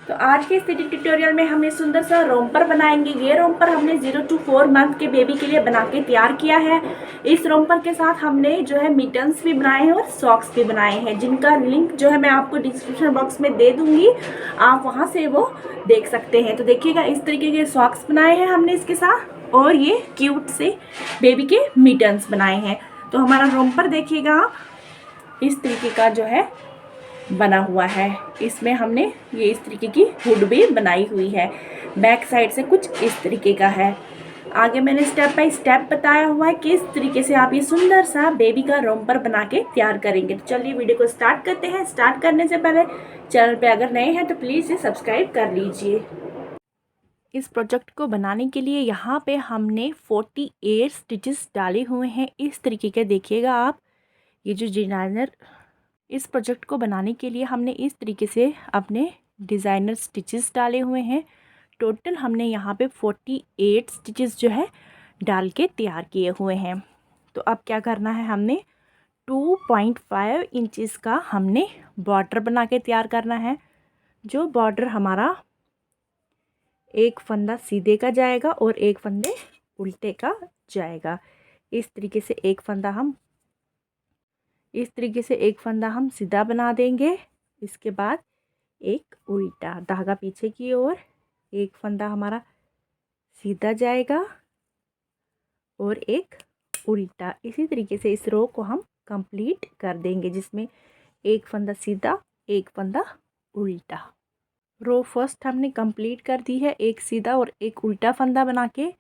तो आज के इस ट्यूटोरियल में हम इस सुंदर सा रोम्पर बनाएंगे। ये रोम्पर हमने 0 to 4 मंथ के बेबी के लिए बना के तैयार किया है। इस रोम्पर के साथ हमने जो है मिटन्स भी बनाए हैं और सॉक्स भी बनाए हैं, जिनका लिंक जो है मैं आपको डिस्क्रिप्शन बॉक्स में दे दूंगी, आप वहां से वो देख सकते हैं। तो देखिएगा, इस तरीके के सॉक्स बनाए हैं हमने इसके साथ, और ये क्यूट से बेबी के मिटन्स बनाए हैं। तो हमारा रोम्पर देखिएगा आप, इस तरीके का जो है बना हुआ है। इसमें हमने ये इस तरीके की हुड भी बनाई हुई है। बैक साइड से कुछ इस तरीके का है। आगे मैंने स्टेप बाय स्टेप बताया हुआ है किस तरीके से आप ये सुंदर सा बेबी का रोम्पर बना के तैयार करेंगे। तो चलिए वीडियो को स्टार्ट करते हैं। स्टार्ट करने से पहले चैनल पे अगर नए हैं तो प्लीज़ इसे सब्सक्राइब कर लीजिए। इस प्रोजेक्ट को बनाने के लिए यहाँ पे हमने 48 स्टिचेस डाले हुए हैं। इस तरीके के देखिएगा आप, ये जो डिज़ाइनर, इस प्रोजेक्ट को बनाने के लिए हमने इस तरीके से अपने डिज़ाइनर स्टिचेस डाले हुए हैं। टोटल हमने यहाँ पे 48 स्टिचेस जो है डाल के तैयार किए हुए हैं। तो अब क्या करना है, हमने 2.5 इंचेस का हमने बॉर्डर बना के तैयार करना है। जो बॉर्डर हमारा एक फंदा सीधे का जाएगा और एक फंदे उल्टे का जाएगा। इस तरीके से एक फंदा हम सीधा बना देंगे। इसके बाद एक उल्टा धागा पीछे की ओर, एक फंदा हमारा सीधा जाएगा और एक उल्टा। इसी तरीके से इस रो को हम कंप्लीट कर देंगे, जिसमें एक फंदा सीधा, एक फंदा उल्टा। रो फर्स्ट हमने कंप्लीट कर दी है, एक सीधा और एक उल्टा फंदा बना के।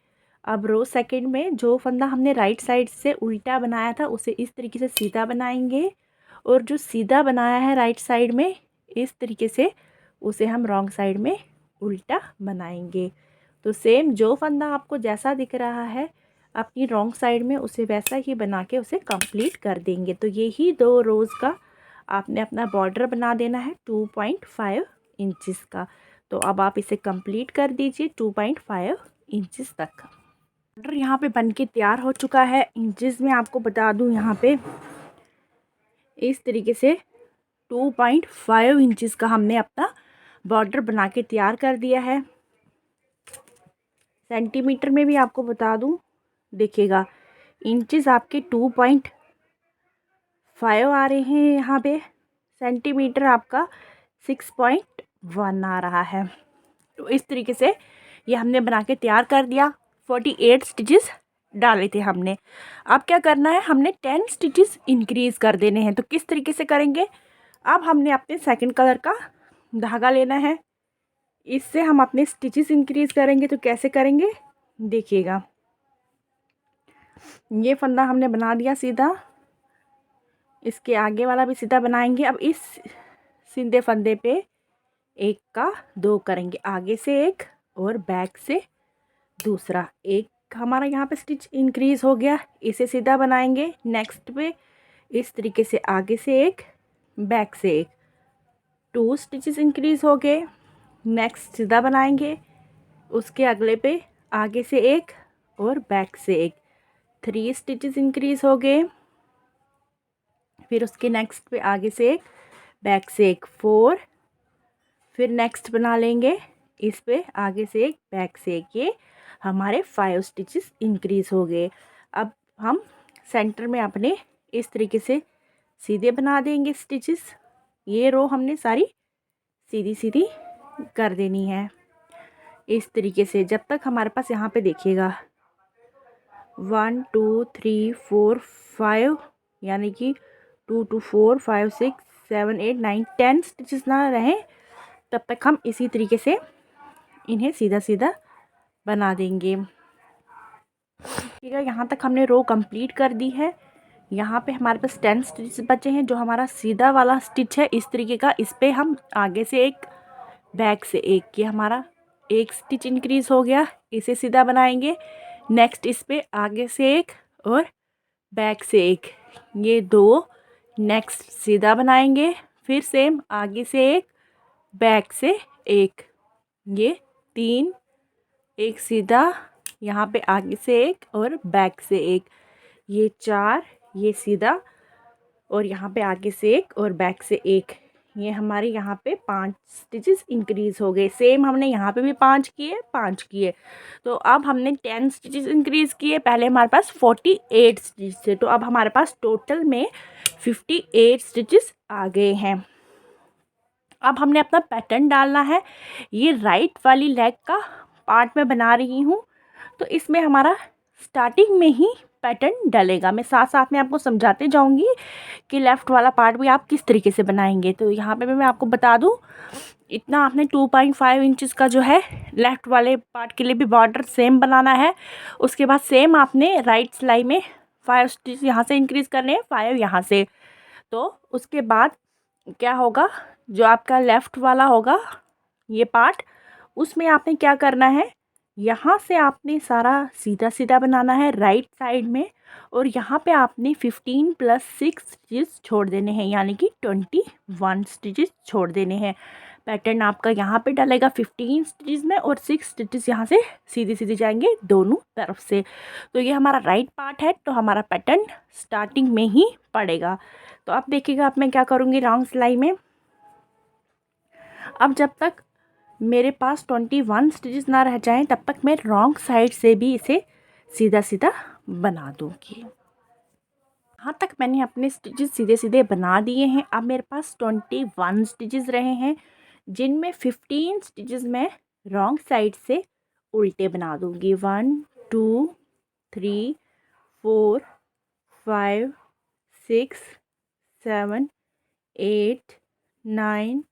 अब रो सेकंड में जो फंदा हमने राइट साइड से उल्टा बनाया था उसे इस तरीके से सीधा बनाएंगे, और जो सीधा बनाया है राइट साइड में इस तरीके से उसे हम रॉन्ग साइड में उल्टा बनाएंगे। तो सेम जो फंदा आपको जैसा दिख रहा है अपनी रॉन्ग साइड में उसे वैसा ही बना के उसे कंप्लीट कर देंगे। तो यही 2 रोज़ का आपने अपना बॉर्डर बना देना है 2.5 इंचेस का। तो अब आप इसे कंप्लीट कर दीजिए 2.5 इंचेस तक। बॉर्डर यहाँ पे बन के तैयार हो चुका है। इंचेस में आपको बता दूँ, यहाँ पे इस तरीके से 2.5 इंचेस का हमने अपना बॉर्डर बना के तैयार कर दिया है। सेंटीमीटर में भी आपको बता दूं, देखिएगा इंचेस आपके 2.5 आ रहे हैं यहाँ पे, सेंटीमीटर आपका 6.1 आ रहा है। तो इस तरीके से ये हमने बना के तैयार कर दिया। 48 स्टिचेस डाले थे हमने। अब क्या करना है, हमने 10 स्टिचेस इंक्रीज़ कर देने हैं। तो किस तरीके से करेंगे, अब हमने अपने सेकंड कलर का धागा लेना है, इससे हम अपने स्टिचेस इंक्रीज़ करेंगे। तो कैसे करेंगे, देखिएगा, ये फंदा हमने बना दिया सीधा, इसके आगे वाला भी सीधा बनाएंगे। अब इस सीधे फंदे पे एक का 2 करेंगे, आगे से एक और बैक से दूसरा। एक हमारा यहाँ पे स्टिच इंक्रीज़ हो गया, इसे सीधा बनाएंगे। नेक्स्ट पे इस तरीके से आगे से एक, बैक से एक, 2 स्टिचेस इंक्रीज़ हो गए। नेक्स्ट सीधा बनाएंगे, उसके अगले पे आगे से एक और बैक से एक, 3 स्टिचेस इंक्रीज़ हो गए। फिर उसके नेक्स्ट पे आगे से एक, बैक से एक, 4। फिर नेक्स्ट बना लेंगे, इस पे आगे से एक, बैक से एक, ये हमारे 5 स्टिचेस इंक्रीज़ हो गए। अब हम सेंटर में अपने इस तरीके से सीधे बना देंगे स्टिचेस। ये रो हमने सारी सीधी सीधी कर देनी है इस तरीके से, जब तक हमारे पास यहाँ पे देखिएगा 1 2 3 4 5, यानी कि 2 2 4 5 6 7 8 9 10 स्टिचेस ना रहें, तब तक हम इसी तरीके से इन्हें सीधा सीधा बना देंगे। ठीक है, यहाँ तक हमने रो कंप्लीट कर दी है। यहाँ पे हमारे पास 10 स्टिचेस बचे हैं। जो हमारा सीधा वाला स्टिच है इस तरीके का, इस पे हम आगे से एक, बैक से एक, ये हमारा एक स्टिच इंक्रीज़ हो गया, इसे सीधा बनाएंगे। नेक्स्ट इस पे आगे से एक और बैक से एक, ये 2 नेक्स्ट सीधा बनाएंगे। फिर सेम आगे से एक, बैक से एक, ये 3, एक सीधा, यहाँ पे आगे से एक और बैक से एक, ये 4, ये सीधा, और यहाँ पे आगे से एक और बैक से एक, ये हमारे यहाँ पे 5 स्टिचेस इंक्रीज़ हो गए। सेम हमने यहाँ पे भी 5 किए। तो अब हमने 10 स्टिचेस इंक्रीज़ किए। पहले हमारे पास 48 स्टिच थे, तो अब हमारे पास टोटल में 58 स्टिचेस आ गए हैं। अब हमने अपना पैटर्न डालना है। ये राइट वाली लेग का पार्ट में बना रही हूँ, तो इसमें हमारा स्टार्टिंग में ही पैटर्न डलेगा। मैं साथ साथ में आपको समझाते जाऊंगी कि लेफ़्ट वाला पार्ट भी आप किस तरीके से बनाएंगे। तो यहाँ पे मैं आपको बता दूँ, इतना आपने 2.5 इंचज़ का जो है लेफ़्ट वाले पार्ट के लिए भी बॉर्डर सेम बनाना है। उसके बाद सेम आपने राइट सिलाई में 5 स्टिच यहाँ से इंक्रीज़ करने हैं, 5 यहाँ से। तो उसके बाद क्या होगा, जो आपका लेफ़्ट वाला होगा ये पार्ट, उसमें आपने क्या करना है, यहाँ से आपने सारा सीधा सीधा बनाना है राइट साइड में, और यहाँ पे आपने 15 + 6 स्टिचेस छोड़ देने हैं, यानी कि 21 स्टिचेस छोड़ देने हैं। पैटर्न आपका यहाँ पे डलेगा 15 स्टिचेस में, और 6 स्टिचेस यहाँ से सीधे सीधे जाएंगे दोनों तरफ से। तो ये हमारा राइट पार्ट है, तो हमारा पैटर्न स्टार्टिंग में ही पड़ेगा। तो अब देखिएगा, अब मैं क्या करूँगी रॉन्ग सिलाई में। अब जब तक मेरे पास 21 स्टिचेस ना रह जाएं, तब तक मैं रॉन्ग साइड से भी इसे सीधा सीधा बना दूँगी। यहाँ तक मैंने अपने स्टिचेस सीधे सीधे बना दिए हैं। अब मेरे पास 21 स्टिचेस रहे हैं, जिनमें 15 स्टिचेस मैं रॉन्ग साइड से उल्टे बना दूँगी। 1 2 3 4 5 6 7 8 9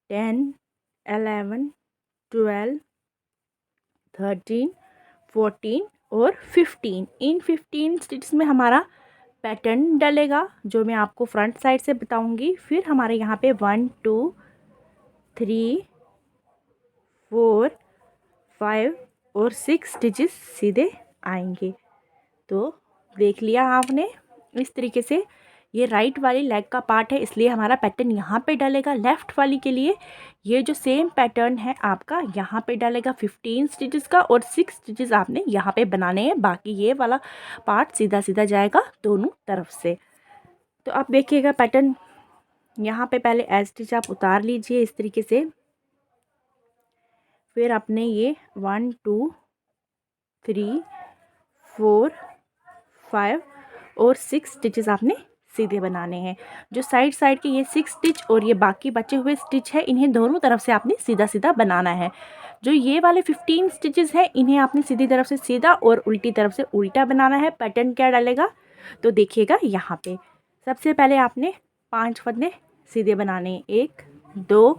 10 11 12 13 14 और 15। इन 15 स्टिचेस में हमारा पैटर्न डलेगा, जो मैं आपको फ्रंट साइड से बताऊंगी। फिर हमारे यहाँ पे 1 2 3 4 5 और 6 स्टिचेस सीधे आएंगे। तो देख लिया आपने, इस तरीके से ये राइट वाली लेग का पार्ट है, इसलिए हमारा पैटर्न यहाँ पे डलेगा। लेफ़्ट वाली के लिए ये जो सेम पैटर्न है आपका यहाँ पे डलेगा 15 स्टिचेस का, और 6 स्टिचेस आपने यहाँ पे बनाने हैं। बाकी ये वाला पार्ट सीधा सीधा जाएगा दोनों तरफ से। तो आप देखिएगा पैटर्न, यहाँ पे पहले एज स्टिच आप उतार लीजिए इस तरीके से। फिर आपने ये 1 2 3 4 5 और 6 स्टिचेस आपने सीधे बनाने हैं। जो साइड साइड के ये 6 स्टिच और ये बाकी बचे हुए स्टिच है, इन्हें दोनों तरफ से आपने सीधा सीधा बनाना है। जो ये वाले 15 स्टिचेस हैं, इन्हें आपने सीधी तरफ से सीधा और उल्टी तरफ से उल्टा बनाना है। पैटर्न क्या डलेगा, तो देखिएगा यहाँ पे सबसे पहले आपने 5 फंदे सीधे बनाने हैं। 1 2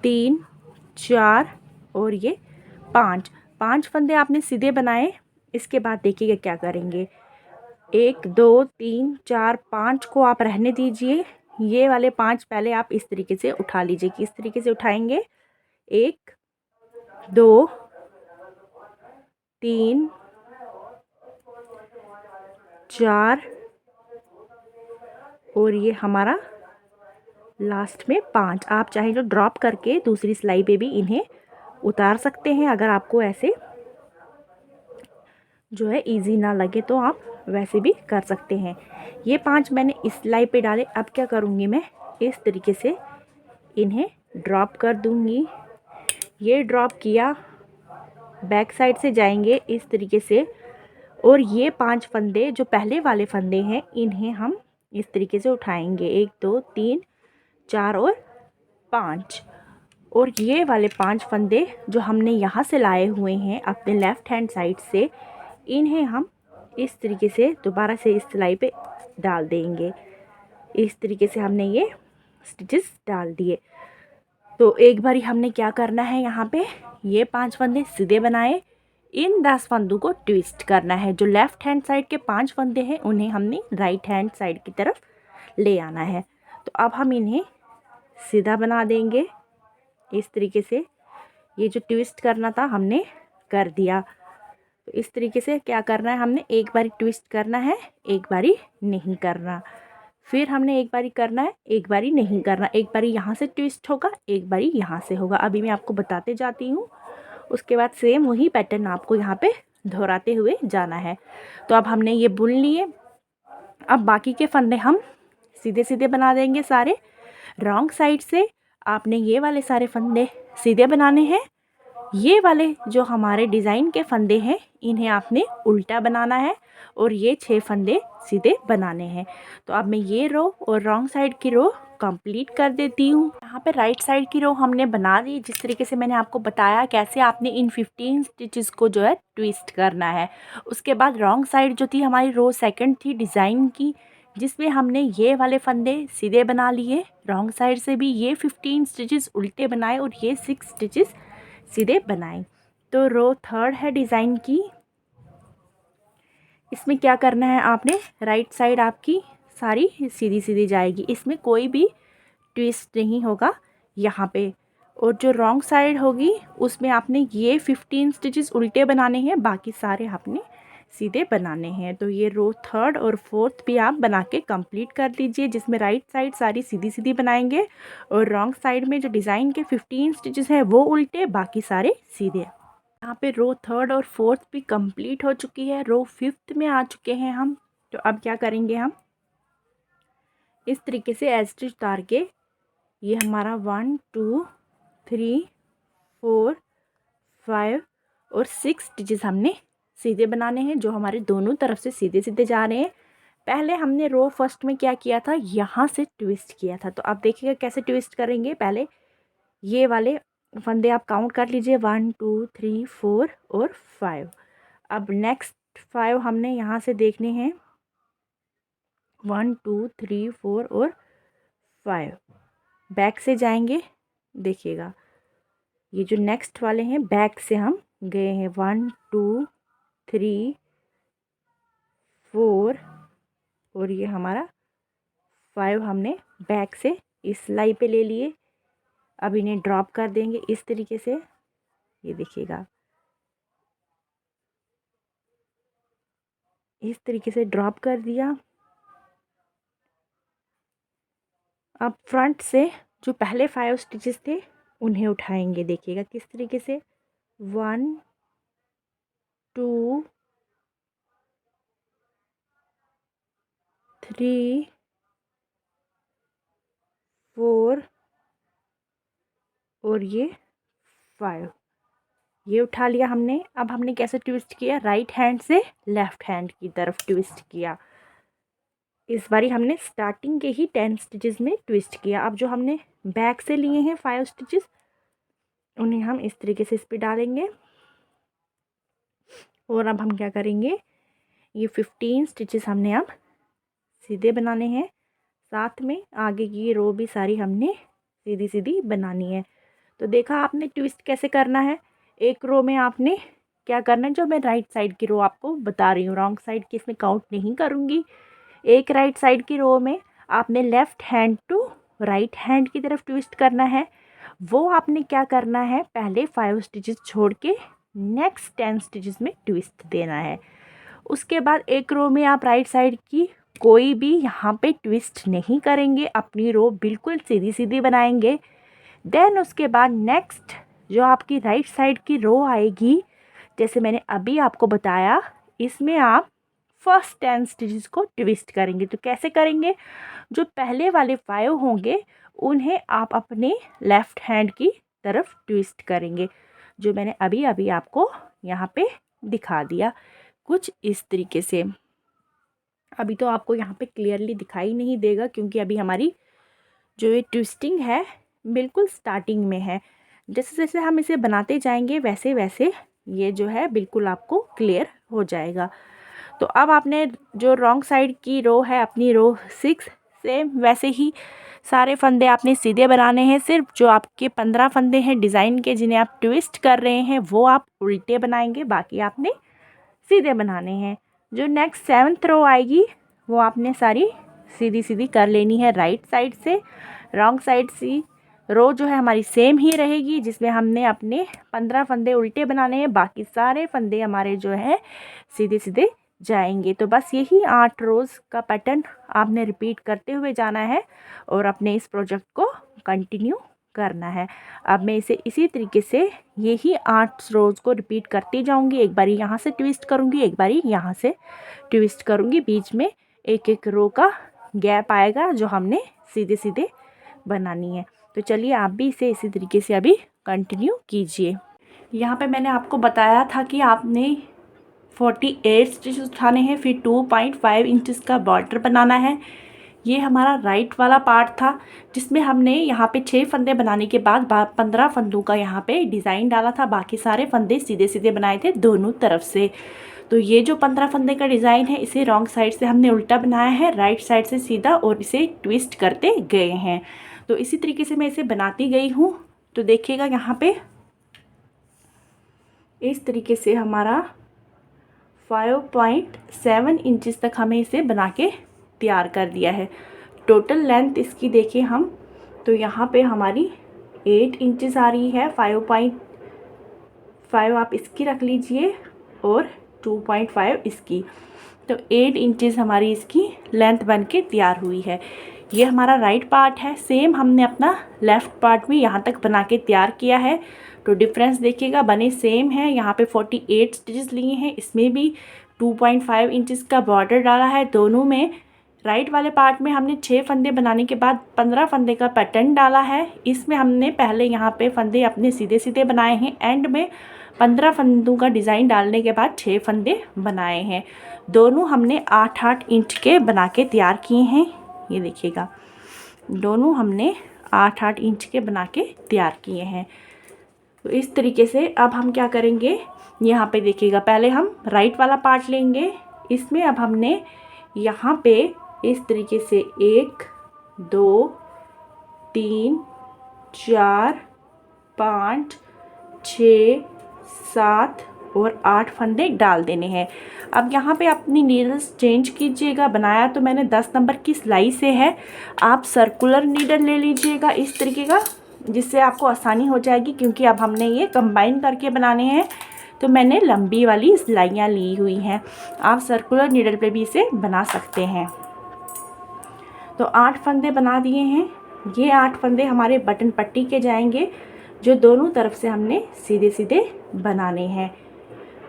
3 4 और ये 5 फंदे आपने सीधे बनाए। इसके बाद देखिएगा क्या करेंगे, 1 2 3 4 5 को आप रहने दीजिए। ये वाले 5 पहले आप इस तरीके से उठा लीजिए। किस तरीके से उठाएंगे, 1 2 3 4 और ये हमारा लास्ट में 5। आप चाहे तो ड्रॉप करके दूसरी सिलाई पे भी इन्हें उतार सकते हैं। अगर आपको ऐसे जो है इजी ना लगे तो आप वैसे भी कर सकते हैं। ये 5 मैंने इस सिलाई पे डाले। अब क्या करूँगी, मैं इस तरीके से इन्हें ड्रॉप कर दूँगी। ये ड्रॉप किया, बैक साइड से जाएंगे इस तरीके से, और ये 5 फंदे जो पहले वाले फंदे हैं, इन्हें हम इस तरीके से उठाएंगे। 1 2 3 4 और 5। और ये वाले 5 फंदे जो हमने यहाँ से लाए हुए हैं अपने लेफ़्ट हैंड साइड से, इन्हें हम इस तरीके से दोबारा से इस सिलाई पे डाल देंगे। इस तरीके से हमने ये स्टिचेस डाल दिए। तो एक बारी हमने क्या करना है, यहाँ पे ये 5 फंदे सीधे बनाए, इन 10 फंदों को ट्विस्ट करना है। जो लेफ़्ट हैंड साइड के 5 फंदे हैं, उन्हें हमने राइट हैंड साइड की तरफ ले आना है। तो अब हम इन्हें सीधा बना देंगे इस तरीके से। ये जो ट्विस्ट करना था हमने कर दिया। तो इस तरीके से क्या करना है, हमने एक बारी ट्विस्ट करना है, एक बारी नहीं करना। फिर हमने एक बारी करना है, एक बारी नहीं करना। एक बारी यहाँ से ट्विस्ट होगा, एक बारी यहाँ से होगा। अभी मैं आपको बताते जाती हूँ। उसके बाद सेम वही पैटर्न आपको यहाँ पे दोहराते हुए जाना है। तो अब हमने ये बुन लिए। अब बाकी के फंदे हम सीधे सीधे बना देंगे सारे। रॉन्ग साइड से आपने ये वाले सारे फंदे सीधे बनाने हैं। ये वाले जो हमारे डिज़ाइन के फंदे हैं इन्हें आपने उल्टा बनाना है और ये 6 फंदे सीधे बनाने हैं। तो अब मैं ये रो और रॉन्ग साइड की रो कंप्लीट कर देती हूँ। यहाँ पे राइट साइड की रो हमने बना दी, जिस तरीके से मैंने आपको बताया कैसे आपने इन 15 स्टिचेस को जो है ट्विस्ट करना है। उसके बाद रॉन्ग साइड जो थी हमारी रो सेकंड थी डिज़ाइन की, जिसमें हमने ये वाले फंदे सीधे बना लिए, रॉन्ग साइड से भी ये 15 स्टिचेस उल्टे बनाए और ये 6 स्टिचेस सीधे बनाए। तो रो थर्ड है डिज़ाइन की, इसमें क्या करना है आपने, राइट साइड आपकी सारी सीधी सीधी जाएगी, इसमें कोई भी ट्विस्ट नहीं होगा यहाँ पे। और जो रॉन्ग साइड होगी उसमें आपने ये 15 स्टिचेस उल्टे बनाने हैं, बाकी सारे आपने सीधे बनाने हैं। तो ये रो थर्ड और फोर्थ भी आप बना के कंप्लीट कर लीजिए, जिसमें राइट साइड सारी सीधी सीधी बनाएंगे और रॉन्ग साइड में जो डिज़ाइन के 15 स्टिचेस हैं वो उल्टे, बाकी सारे सीधे। यहाँ पे रो थर्ड और फोर्थ भी कंप्लीट हो चुकी है, रो फिफ्थ में आ चुके हैं हम। तो अब क्या करेंगे, हम इस तरीके से एज स्टिच उतार के ये हमारा 1 2 3 4 5 और 6 स्टिचेस हमने सीधे बनाने हैं, जो हमारे दोनों तरफ से सीधे सीधे जा रहे हैं। पहले हमने रो फर्स्ट में क्या किया था, यहाँ से ट्विस्ट किया था। तो आप देखिएगा कैसे ट्विस्ट करेंगे। पहले ये वाले फंदे आप काउंट कर लीजिए, 1 2 3 4 और 5। अब नेक्स्ट 5 हमने यहाँ से देखने हैं, 1 2 3 4 और 5। बैक से जाएंगे, देखिएगा ये जो नेक्स्ट वाले हैं बैक से हम गए हैं, 1 2 3 4 और ये हमारा 5 हमने बैक से इस सिलाई पे ले लिए। अब इन्हें ड्रॉप कर देंगे इस तरीके से, ये देखिएगा इस तरीके से ड्रॉप कर दिया। अब फ्रंट से जो पहले 5 स्टिचेस थे उन्हें उठाएंगे, देखिएगा किस तरीके से, 1 2 3 4 और ये 5, ये उठा लिया हमने। अब हमने कैसे ट्विस्ट किया, राइट हैंड से लेफ़्ट हैंड की तरफ ट्विस्ट किया। इस बारी हमने स्टार्टिंग के ही 10 स्टिचेस में ट्विस्ट किया। अब जो हमने बैक से लिए हैं 5 स्टिचेस उन्हें हम इस तरीके से इस पर डालेंगे और अब हम क्या करेंगे, ये 15 स्टिचेस हमने अब सीधे बनाने हैं, साथ में आगे की रो भी सारी हमने सीधी सीधी बनानी है। तो देखा आपने ट्विस्ट कैसे करना है। एक रो में आपने क्या करना है, जो मैं राइट साइड की रो आपको बता रही हूँ, रॉन्ग साइड की इसमें काउंट नहीं करूँगी। एक राइट साइड की रो में आपने left hand to right hand की तरफ ट्विस्ट करना है। वो आपने क्या करना है, पहले 5 स्टिचेस छोड़ के नेक्स्ट 10 स्टिचेस में ट्विस्ट देना है। उसके बाद एक रो में आप राइट साइड की कोई भी यहाँ पे ट्विस्ट नहीं करेंगे, अपनी रो बिल्कुल सीधी सीधी बनाएंगे। देन उसके बाद नेक्स्ट जो आपकी राइट साइड की रो आएगी, जैसे मैंने अभी आपको बताया, इसमें आप फर्स्ट 10 स्टिचेस को ट्विस्ट करेंगे। तो कैसे करेंगे, जो पहले वाले 5 होंगे उन्हें आप अपने लेफ़्ट हैंड की तरफ ट्विस्ट करेंगे, जो मैंने अभी अभी आपको यहाँ पे दिखा दिया कुछ इस तरीके से। अभी तो आपको यहाँ पे क्लियरली दिखाई नहीं देगा क्योंकि अभी हमारी जो ये ट्विस्टिंग है बिल्कुल स्टार्टिंग में है। जैसे जैसे हम इसे बनाते जाएंगे वैसे वैसे ये जो है बिल्कुल आपको क्लियर हो जाएगा। तो अब आपने जो रॉन्ग साइड की रो है, अपनी रो 6, सेम वैसे ही सारे फंदे आपने सीधे बनाने हैं। सिर्फ जो आपके 15 फंदे हैं डिज़ाइन के जिन्हें आप ट्विस्ट कर रहे हैं वो आप उल्टे बनाएंगे, बाकी आपने सीधे बनाने हैं। जो नेक्स्ट 7th रो आएगी वो आपने सारी सीधी सीधी कर लेनी है राइट साइड से। रॉन्ग साइड सी रो जो है हमारी सेम ही रहेगी, जिसमें हमने अपने 15 फंदे उल्टे बनाने हैं, बाकी सारे फंदे हमारे जो है सीधे सीधे जाएंगे। तो बस यही 8 रोज़ का पैटर्न आपने रिपीट करते हुए जाना है और अपने इस प्रोजेक्ट को कंटिन्यू करना है। अब मैं इसे इसी तरीके से यही 8 रोज़ को रिपीट करती जाऊंगी। एक बारी यहाँ से ट्विस्ट करूँगी, एक बारी यहाँ से ट्विस्ट करूँगी, बीच में एक एक रो का गैप आएगा जो हमने सीधे सीधे बनानी है। तो चलिए आप भी इसे इसी तरीके से अभी कंटिन्यू कीजिए। यहाँ पे मैंने आपको बताया था कि आपने 48 स्टिच उठाने हैं, फिर 2.5 इंचेस का बॉर्डर बनाना है। ये हमारा राइट वाला पार्ट था जिसमें हमने यहाँ पे 6 फंदे बनाने के बाद 15 फंदों का यहाँ पे डिज़ाइन डाला था। बाकी सारे फंदे सीधे सीधे बनाए थे दोनों तरफ से। तो ये जो 15 फंदे का डिज़ाइन है इसे रॉन्ग साइड से हमने उल्टा बनाया है, राइट साइड से सीधा, और इसे ट्विस्ट करते गए हैं। तो इसी तरीके से मैं इसे बनाती गई हूँ। तो देखिएगा यहाँ पे इस तरीके से हमारा 5.7 इंचेस तक हमें इसे बना के तैयार कर दिया है। टोटल लेंथ इसकी देखें हम तो यहाँ पे हमारी 8 इंचेस आ रही है। 5.5 आप इसकी रख लीजिए और 2.5 इसकी, तो 8 इंचेस हमारी इसकी लेंथ बन के तैयार हुई है। ये हमारा राइट पार्ट है। सेम हमने अपना लेफ़्ट पार्ट भी यहाँ तक बना के तैयार किया है। तो डिफरेंस देखिएगा, बने सेम है। यहाँ पे 48 स्टिचेस लिए हैं, इसमें भी 2.5 इंचेस का बॉर्डर डाला है दोनों में। राइट वाले पार्ट में हमने 6 फंदे बनाने के बाद 15 फंदे का पैटर्न डाला है। इसमें हमने पहले यहाँ पे फंदे अपने सीधे सीधे बनाए हैं, एंड में 15 फंदों का डिज़ाइन डालने के बाद 6 फंदे बनाए हैं। दोनों हमने 8-8 इंच के बना के तैयार किए हैं। ये देखिएगा, दोनों हमने 8-8 इंच के बना के तैयार किए हैं। तो इस तरीके से अब हम क्या करेंगे, यहाँ पे देखिएगा, पहले हम राइट वाला पार्ट लेंगे। इसमें अब हमने यहाँ पे इस तरीके से 1 2 3 4 5 6 7 और 8 फंदे डाल देने हैं। अब यहाँ पे अपनी नीडल्स चेंज कीजिएगा। बनाया तो मैंने 10 नंबर की सिलाई से है, आप सर्कुलर नीडल ले लीजिएगा इस तरीके का, जिससे आपको आसानी हो जाएगी। क्योंकि अब हमने ये कंबाइन करके बनाने हैं तो मैंने लंबी वाली सिलाइयाँ ली हुई हैं। आप सर्कुलर नीडल पे भी इसे बना सकते हैं। तो 8 फंदे बना दिए हैं। ये 8 फंदे हमारे बटन पट्टी के जाएंगे, जो दोनों तरफ से हमने सीधे सीधे बनाने हैं।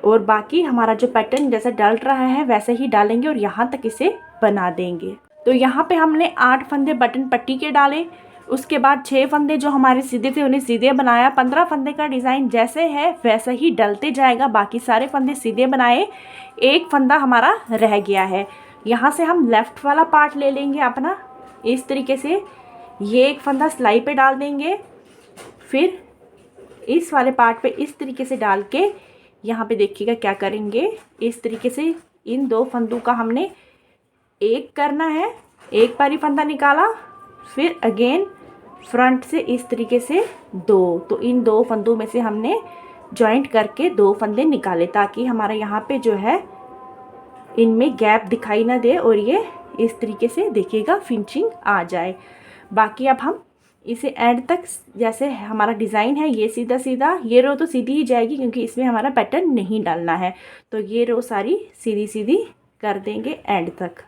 और बाकी हमारा जो पैटर्न जैसा डल रहा है वैसे ही डालेंगे और यहाँ तक इसे बना देंगे। तो यहाँ पे हमने 8 फंदे बटन पट्टी के डाले, उसके बाद 6 फंदे जो हमारे सीधे थे उन्हें सीधे बनाया। 15 फंदे का डिज़ाइन जैसे है वैसा ही डलते जाएगा। बाकी सारे फंदे सीधे बनाए, एक फंदा हमारा रह गया है। यहाँ से हम लेफ़्ट वाला पार्ट ले लेंगे अपना इस तरीके से। ये एक फंदा सिलाई पे डाल देंगे, फिर इस वाले पार्ट पे इस तरीके से डाल के यहाँ पे देखिएगा क्या करेंगे, इस तरीके से इन 2 फंदों का हमने एक करना है। एक बारी फंदा निकाला, फिर अगेन फ्रंट से इस तरीके से 2, तो इन 2 फंदों में से हमने जॉइंट करके 2 फंदे निकाले, ताकि हमारा यहाँ पे जो है इनमें गैप दिखाई ना दे और ये इस तरीके से देखिएगा फिनिशिंग आ जाए। बाकी अब हम इसे एंड तक, जैसे हमारा डिज़ाइन है ये सीधा सीधा, ये रो तो सीधी ही जाएगी क्योंकि इसमें हमारा पैटर्न नहीं डालना है। तो ये रो सारी सीधी सीधी कर देंगे एंड तक।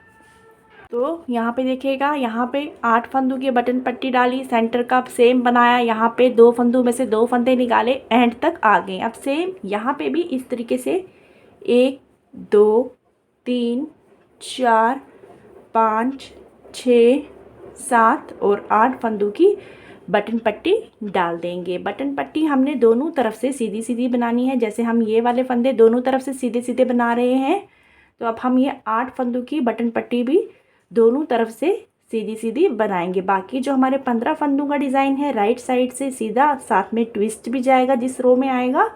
तो यहाँ पे देखिएगा, यहाँ पे 8 फंदों की बटन पट्टी डाली, सेंटर का सेम बनाया, यहाँ पे 2 फंदों में से 2 फंदे निकाले, एंड तक आ गए। अब सेम यहाँ पे भी इस तरीके से 1 2 3 4 5 6 7 और 8 फंदों की बटन पट्टी डाल देंगे। बटन पट्टी हमने दोनों तरफ से सीधी सीधी बनानी है। जैसे हम ये वाले फंदे दोनों तरफ से सीधे सीधे बना रहे हैं, तो अब हम ये 8 फंदों की बटन पट्टी भी दोनों तरफ से सीधी सीधी बनाएंगे। बाकी जो हमारे 15 फंदों का डिज़ाइन है, राइट साइड से सीधा, साथ में ट्विस्ट भी जाएगा जिस रो में आएगा,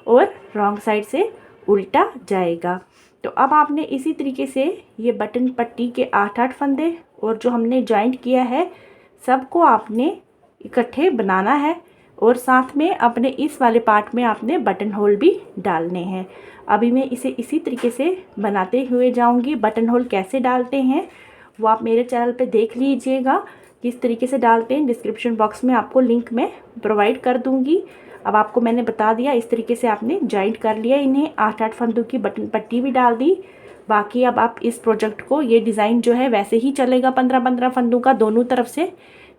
और रॉन्ग साइड से उल्टा जाएगा। तो अब आपने इसी तरीके से ये बटन पट्टी के 8-8 फंदे और जो हमने जॉइंट किया है सबको आपने इकट्ठे बनाना है, और साथ में अपने इस वाले पार्ट में आपने बटन होल भी डालने हैं। अभी मैं इसे इसी तरीके से बनाते हुए जाऊंगी। बटन होल कैसे डालते हैं वो आप मेरे चैनल पे देख लीजिएगा, किस तरीके से डालते हैं। डिस्क्रिप्शन बॉक्स में आपको लिंक मैं प्रोवाइड कर दूंगी। अब आपको मैंने बता दिया, इस तरीके से आपने जॉइंट कर लिया इन्हें। 8-8 फंदों की बटन पट्टी भी डाल दी। बाकी अब आप इस प्रोजेक्ट को, ये डिज़ाइन जो है वैसे ही चलेगा, 15-15 फंदों का दोनों तरफ से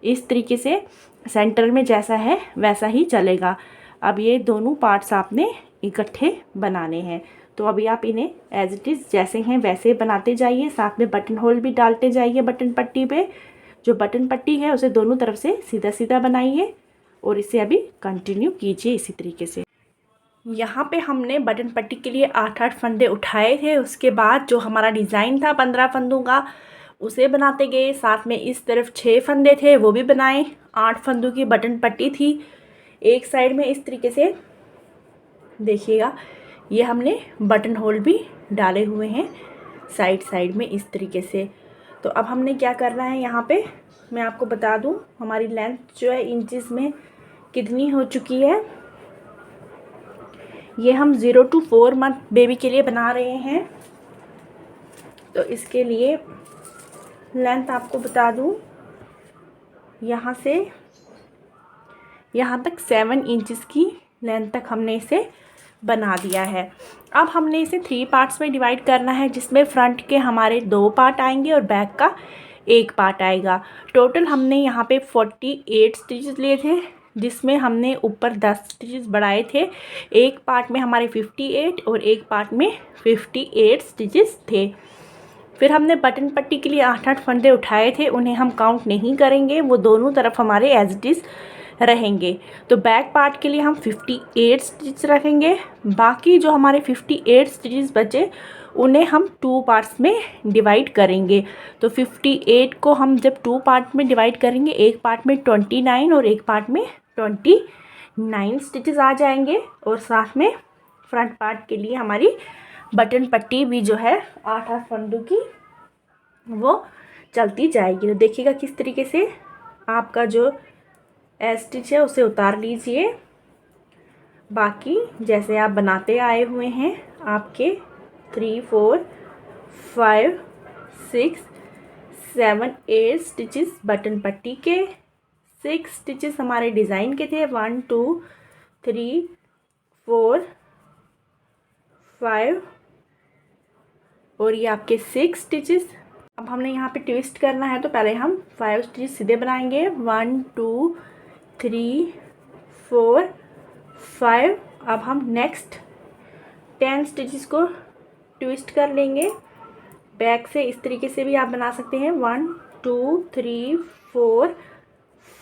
इस तरीके से सेंटर में जैसा है वैसा ही चलेगा। अब ये दोनों पार्ट्स आपने इकट्ठे बनाने हैं। तो अभी आप इन्हें एज इट इज़ जैसे हैं वैसे बनाते जाइए, साथ में बटन होल भी डालते जाइए बटन पट्टी पे। जो बटन पट्टी है उसे दोनों तरफ से सीधा सीधा बनाइए और इसे अभी कंटिन्यू कीजिए इसी तरीके से। यहाँ पे हमने बटन पट्टी के लिए 8-8 फंदे उठाए थे। उसके बाद जो हमारा डिज़ाइन था 15 फंदों का उसे बनाते गए। साथ में इस तरफ 6 फंदे थे वो भी बनाए। 8 फंदों की बटन पट्टी थी। एक साइड में इस तरीके से देखिएगा, ये हमने बटन होल भी डाले हुए हैं साइड साइड में इस तरीके से। तो अब हमने क्या करना है, यहाँ पे मैं आपको बता दूँ हमारी लेंथ जो है इंचेस में कितनी हो चुकी है। ये हम 0 to 4 मंथ बेबी के लिए बना रहे हैं। तो इसके लिए लेंथ आपको बता दूँ, यहाँ से यहाँ तक 7 इंचेस की लेंथ तक हमने इसे बना दिया है। अब हमने इसे 3 पार्ट्स में डिवाइड करना है, जिसमें फ्रंट के हमारे 2 पार्ट आएंगे और बैक का 1 पार्ट आएगा। टोटल हमने यहाँ पे 48 स्टिचेस लिए थे, जिसमें हमने ऊपर 10 स्टिचेस बढ़ाए थे। एक पार्ट में हमारे 58 और एक पार्ट में 58 स्टिचेस थे। फिर हमने बटन पट्टी के लिए 8-8 फंदे उठाए थे, उन्हें हम काउंट नहीं करेंगे, वो दोनों तरफ हमारे एज इट इज़ रहेंगे। तो बैक पार्ट के लिए हम 58 स्टिच रखेंगे। बाकी जो हमारे 58 स्टिचेस बचे उन्हें हम 2 पार्ट्स में डिवाइड करेंगे। तो 58 को हम जब 2 पार्ट में डिवाइड करेंगे, एक पार्ट में 29 और एक पार्ट में 29 स्टिचेस आ जाएंगे। और साथ में फ्रंट पार्ट के लिए हमारी बटन पट्टी भी जो है 8-8 फंदों की वो चलती जाएगी। तो देखिएगा किस तरीके से आपका जो स्टिच है उसे उतार लीजिए। बाकी जैसे आप बनाते आए हुए हैं, आपके 3, 4, 5, 6, 7, 8 स्टिचेस बटन पट्टी के, 6 स्टिचेस हमारे डिज़ाइन के थे। 1, 2, 3, 4, 5 और ये आपके 6 स्टिचेस। अब हमने यहाँ पे ट्विस्ट करना है, तो पहले हम 5 स्टिचेस सीधे बनाएंगे। 1, 2, 3, 4, 5। अब हम नेक्स्ट 10 स्टिचेस को ट्विस्ट कर लेंगे। बैक से इस तरीके से भी आप बना सकते हैं। 1, 2, 3, 4,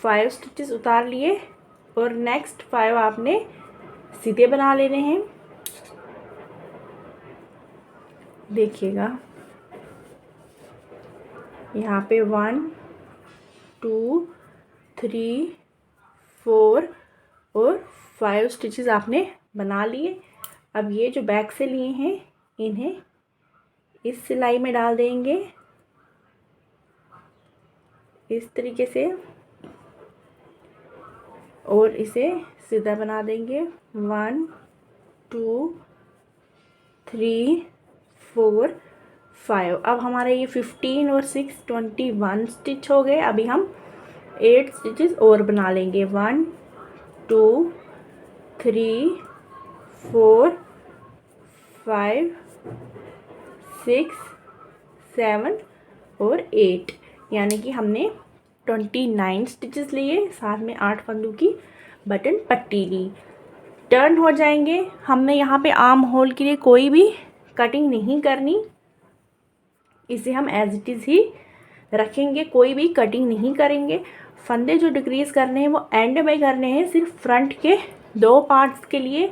5 स्टिचेस उतार लिए और नेक्स्ट 5 आपने सीधे बना लेने हैं। देखिएगा यहाँ पे 1, 2, 3, 4 और 5 स्टिचेस आपने बना लिए। अब ये जो बैक से लिए हैं इन्हें इस सिलाई में डाल देंगे इस तरीके से और इसे सीधा बना देंगे। 1, 2, 3, 4, 5। अब हमारे ये 15 और 6 21 स्टिच हो गए। अभी हम 8 स्टिचेस और बना लेंगे। 1, 2, 3, 4, 5, 6, 7 और 8, यानी कि हमने 29 स्टिचेस लिए, साथ में 8 फंदों की बटन पट्टी ली। टर्न हो जाएंगे। हमने यहाँ पे आर्म होल के लिए कोई भी कटिंग नहीं करनी, इसे हम एज इट इज़ ही रखेंगे, कोई भी कटिंग नहीं करेंगे। फंदे जो डिक्रीज़ करने हैं वो एंड में करने हैं, सिर्फ फ्रंट के 2 पार्ट्स के लिए।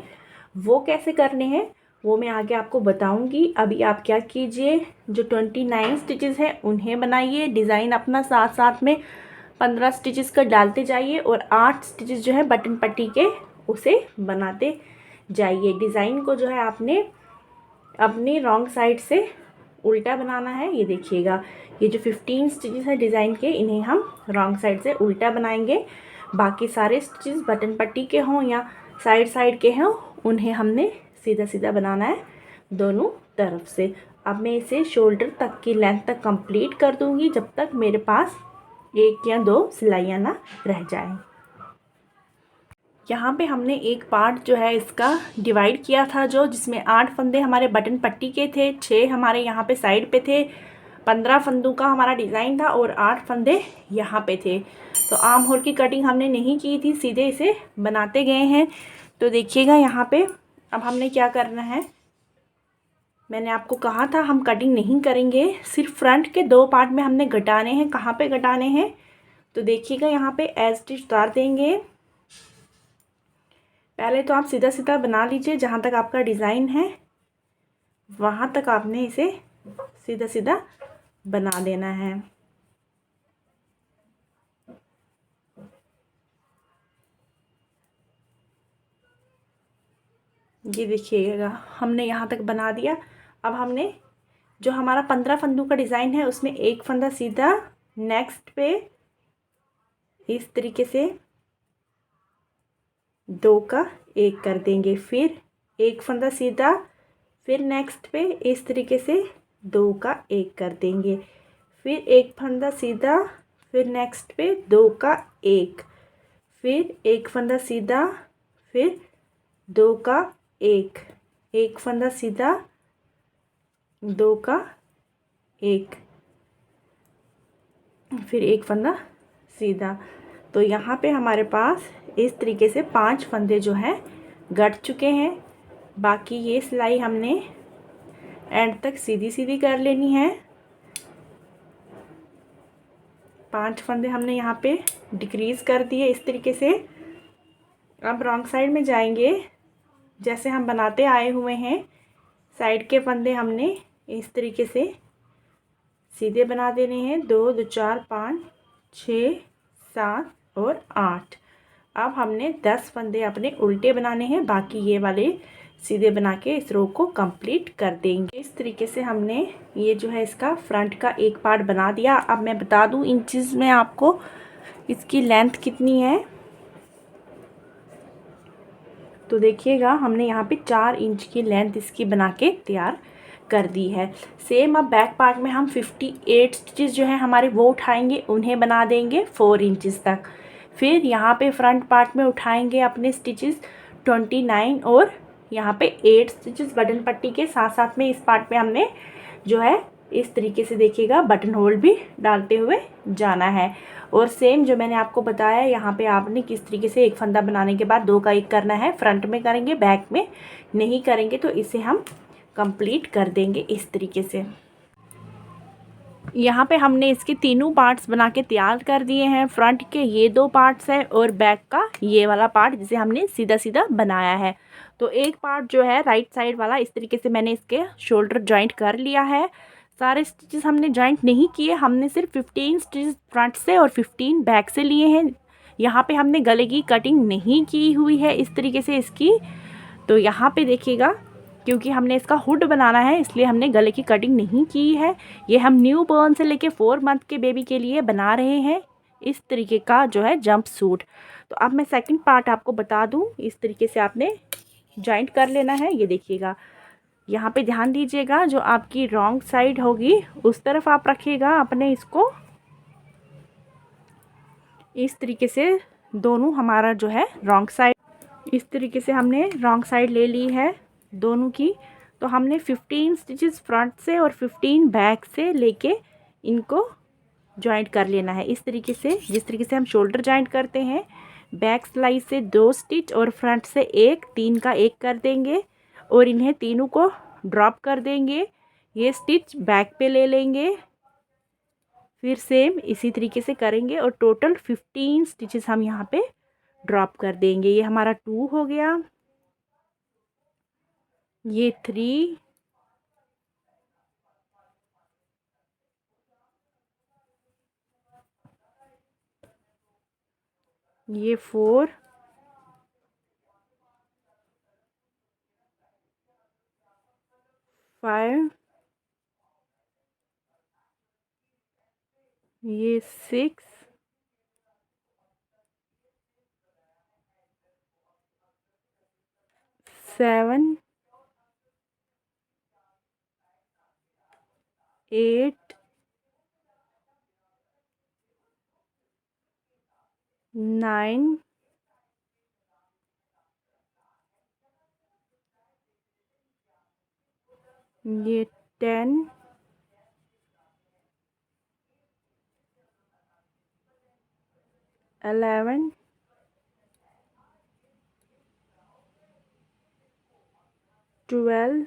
वो कैसे करने हैं वो मैं आगे आपको बताऊंगी। अभी आप क्या कीजिए, जो 29 स्टिचेस हैं उन्हें बनाइए। डिज़ाइन अपना साथ साथ में 15 स्टिचेस का डालते जाइए और 8 स्टिचेस जो है बटन पट्टी के उसे बनाते जाइए। डिज़ाइन को जो है आपने अपनी रॉन्ग साइड से उल्टा बनाना है। ये देखिएगा, ये जो 15 स्टिचेस है डिज़ाइन के, इन्हें हम रॉन्ग साइड से उल्टा बनाएंगे। बाकी सारे स्टिचेस बटन पट्टी के हों या साइड साइड के हों, उन्हें हमने सीधा सीधा बनाना है दोनों तरफ से। अब मैं इसे शोल्डर तक की लेंथ तक कंप्लीट कर दूंगी, जब तक मेरे पास 1 या 2 सिलाइयाँ ना रह जाएं। यहाँ पे हमने एक पार्ट जो है इसका डिवाइड किया था, जो जिसमें 8 फंदे हमारे बटन पट्टी के थे, 6 हमारे यहाँ पे साइड पे थे, 15 फंदों का हमारा डिज़ाइन था और 8 फंदे यहाँ पे थे। तो आर्म होल की कटिंग हमने नहीं की थी, सीधे इसे बनाते गए हैं। तो देखिएगा यहाँ पे अब हमने क्या करना है, मैंने आपको कहा था हम कटिंग नहीं करेंगे, सिर्फ फ्रंट के 2 पार्ट में हमने घटाने हैं। कहाँ पे घटाने हैं तो देखिएगा, यहाँ पे एज स्टिच उतार देंगे। पहले तो आप सीधा सीधा बना लीजिए, जहाँ तक आपका डिज़ाइन है वहाँ तक आपने इसे सीधा सीधा बना देना है। ये देखिएगा, हमने यहाँ तक बना दिया। अब हमने जो हमारा 15 फंदों का डिज़ाइन है उसमें एक फंदा सीधा नेक्स्ट पे इस तरीके से 2 का 1 कर देंगे, फिर एक फंदा सीधा, फिर नेक्स्ट पे इस तरीके से 2 का 1 कर देंगे, फिर एक फंदा सीधा, फिर नेक्स्ट पे 2 का 1, फिर एक फंदा सीधा, फिर 2 का 1, एक फंदा सीधा, 2 का 1, फिर एक फंदा सीधा। तो यहाँ पे हमारे पास इस तरीके से 5 फंदे जो हैं गढ़ चुके हैं। बाकी ये सिलाई हमने एंड तक सीधी सीधी कर लेनी है। 5 फंदे हमने यहाँ पे डिक्रीज़ कर दिए इस तरीके से। अब रॉन्ग साइड में जाएंगे, जैसे हम बनाते आए हुए हैं। साइड के फंदे हमने इस तरीके से सीधे बना देने हैं। 2 2 4 5 6 7 और 8। अब हमने 10 फंदे अपने उल्टे बनाने हैं, बाकी ये वाले सीधे बना के इस रो को कंप्लीट कर देंगे। इस तरीके से हमने ये जो है इसका फ्रंट का एक पार्ट बना दिया। अब मैं बता दूं इंचेस में आपको इसकी लेंथ कितनी है। तो देखिएगा, हमने यहाँ पे 4 इंच की लेंथ इसकी बना के तैयार कर दी है। सेम अब बैक पार्ट में हम 58 स्टिचेस जो है हमारे वो उठाएंगे, उन्हें बना देंगे 4 इंचेस तक। फिर यहाँ पे फ्रंट पार्ट में उठाएंगे अपने स्टिचेस 29 और यहाँ पे 8 स्टिचेस बटन पट्टी के साथ साथ में इस पार्ट में हमने जो है इस तरीके से देखिएगा बटन होल भी डालते हुए जाना है। और सेम जो मैंने आपको बताया, यहाँ पे आपने किस तरीके से एक फंदा बनाने के बाद 2 का 1 करना है। फ्रंट में करेंगे, बैक में नहीं करेंगे। तो इसे हम कंप्लीट कर देंगे इस तरीके से। यहाँ पे हमने इसके तीनों पार्ट्स बना के तैयार कर दिए हैं। फ्रंट के ये 2 पार्ट्स हैं और बैक का ये वाला पार्ट जिसे हमने सीधा सीधा बनाया है। तो एक पार्ट जो है राइट साइड वाला, इस तरीके से मैंने इसके शोल्डर जॉइंट कर लिया है। सारे स्टिचेस हमने जॉइंट नहीं किए, हमने सिर्फ 15 स्टिचेस फ्रंट से और 15 बैक से लिए हैं। यहाँ पे हमने गले की कटिंग नहीं की हुई है इस तरीके से इसकी। तो यहाँ पे देखिएगा, क्योंकि हमने इसका हुड बनाना है इसलिए हमने गले की कटिंग नहीं की है। ये हम न्यू बॉर्न से लेके 4 मंथ के बेबी के लिए बना रहे हैं इस तरीके का जो है जंप सूट। तो अब मैं सेकंड पार्ट आपको बता दूं, इस तरीके से आपने जॉइंट कर लेना है। ये देखिएगा, यहाँ पे ध्यान दीजिएगा, जो आपकी रॉन्ग साइड होगी उस तरफ आप रखिएगा अपने इसको। इस तरीके से दोनों हमारा जो है रॉन्ग साइड, इस तरीके से हमने रॉन्ग साइड ले ली है दोनों की। तो हमने 15 स्टिचेस फ्रंट से और 15 बैक से लेके इनको जॉइंट कर लेना है इस तरीके से, जिस तरीके से हम शोल्डर जॉइंट करते हैं। बैक सिलाई से 2 स्टिच और फ्रंट से 1, 3 का 1 कर देंगे और इन्हें तीनों को ड्रॉप कर देंगे। ये स्टिच बैक पे ले लेंगे, फिर सेम इसी तरीके से करेंगे और टोटल 15 स्टिचेस हम यहाँ पे ड्रॉप कर देंगे। ये हमारा 2 हो गया, ये 3, ये 4, फाइव, ये 6, 7, 8, 9, ये 10, 11, 12,